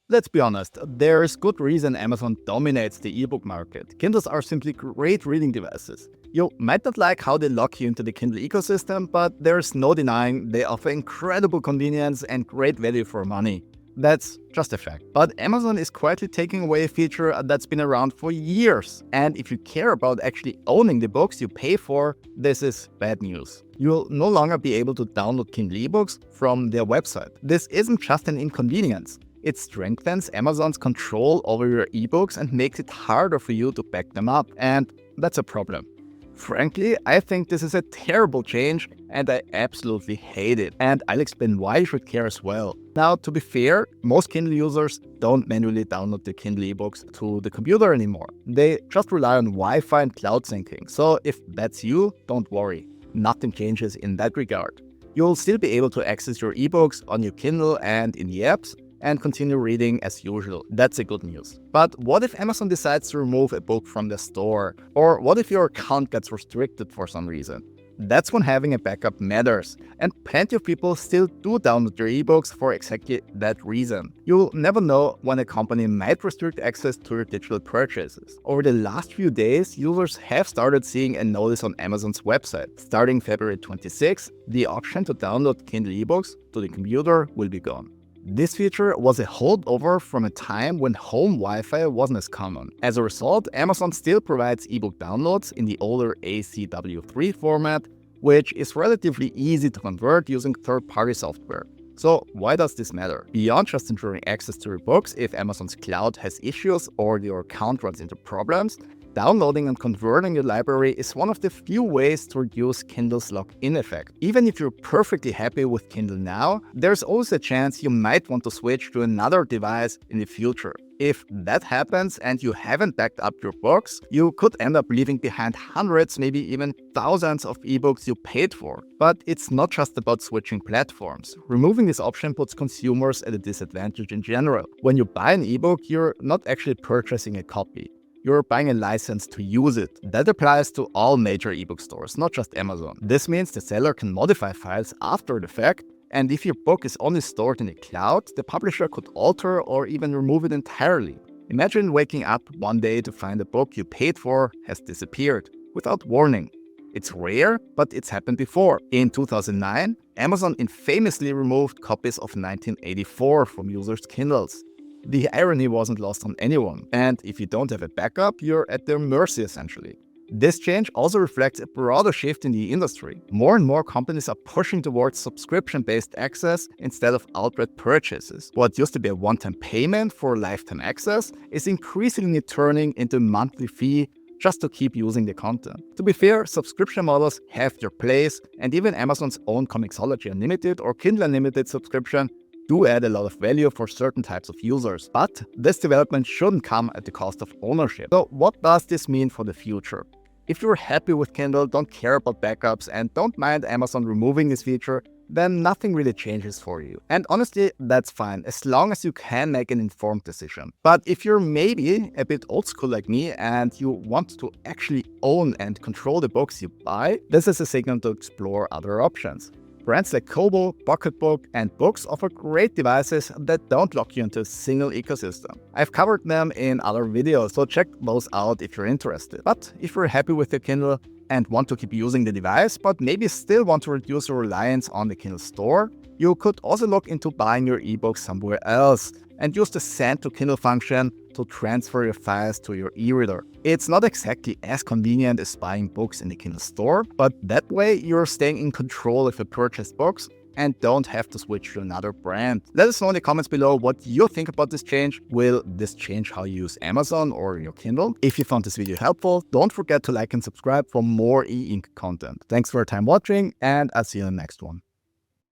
Let's be honest, there is good reason Amazon dominates the ebook market. Kindles are simply great reading devices. You might not like how they lock you into the Kindle ecosystem, but there's no denying they offer incredible convenience and great value for money. That's just a fact. But Amazon is quietly taking away a feature that's been around for years. And if you care about actually owning the books you pay for, this is bad news. You'll no longer be able to download Kindle ebooks from their website. This isn't just an inconvenience. It strengthens Amazon's control over your ebooks and makes it harder for you to back them up. And that's a problem. Frankly, I think this is a terrible change and I absolutely hate it. And I'll explain why you should care as well. Now, to be fair, most Kindle users don't manually download the Kindle ebooks to the computer anymore. They just rely on Wi-Fi and cloud syncing. So if that's you, don't worry. Nothing changes in that regard. You'll still be able to access your ebooks on your Kindle and in the apps, and continue reading as usual. That's the good news. But what if Amazon decides to remove a book from the store? Or what if your account gets restricted for some reason? That's when having a backup matters. And plenty of people still do download their ebooks for exactly that reason. You'll never know when a company might restrict access to your digital purchases. Over the last few days, users have started seeing a notice on Amazon's website. Starting February 26, the option to download Kindle ebooks to the computer will be gone. This feature was a holdover from a time when home Wi-Fi wasn't as common. As a result, Amazon still provides ebook downloads in the older ACW3 format, which is relatively easy to convert using third-party software. So why does this matter? Beyond just ensuring access to your books if Amazon's cloud has issues or your account runs into problems, downloading and converting your library is one of the few ways to reduce Kindle's lock-in effect. Even if you're perfectly happy with Kindle now, there's always a chance you might want to switch to another device in the future. If that happens and you haven't backed up your books, you could end up leaving behind hundreds, maybe even thousands of ebooks you paid for. But it's not just about switching platforms. Removing this option puts consumers at a disadvantage in general. When you buy an ebook, you're not actually purchasing a copy. You're buying a license to use it. That applies to all major ebook stores, not just Amazon. This means the seller can modify files after the fact, and if your book is only stored in the cloud, the publisher could alter or even remove it entirely. Imagine waking up one day to find a book you paid for has disappeared without warning. It's rare, but it's happened before. In 2009, Amazon infamously removed copies of 1984 from users' Kindles. The irony wasn't lost on anyone, and if you don't have a backup, you're at their mercy essentially. This change also reflects a broader shift in the industry. More and more companies are pushing towards subscription-based access instead of outright purchases. What used to be a one-time payment for lifetime access is increasingly turning into a monthly fee just to keep using the content. To be fair, subscription models have their place, and even Amazon's own Comixology Unlimited or Kindle Unlimited subscription do add a lot of value for certain types of users. But this development shouldn't come at the cost of ownership. So what does this mean for the future? If you're happy with Kindle, don't care about backups, and don't mind Amazon removing this feature, then nothing really changes for you. And honestly, that's fine, as long as you can make an informed decision. But if you're maybe a bit old school like me and you want to actually own and control the books you buy, this is a signal to explore other options. Brands like Kobo, Pocketbook, and Books offer great devices that don't lock you into a single ecosystem. I've covered them in other videos, so check those out if you're interested. But if you're happy with your Kindle and want to keep using the device, but maybe still want to reduce your reliance on the Kindle store, you could also look into buying your ebooks somewhere else and use the Send to Kindle function to transfer your files to your e-reader. It's not exactly as convenient as buying books in the Kindle store, but that way you're staying in control of your purchased books and don't have to switch to another brand. Let us know in the comments below what you think about this change. Will this change how you use Amazon or your Kindle? If you found this video helpful, don't forget to like and subscribe for more e-ink content. Thanks for your time watching, and I'll see you in the next one.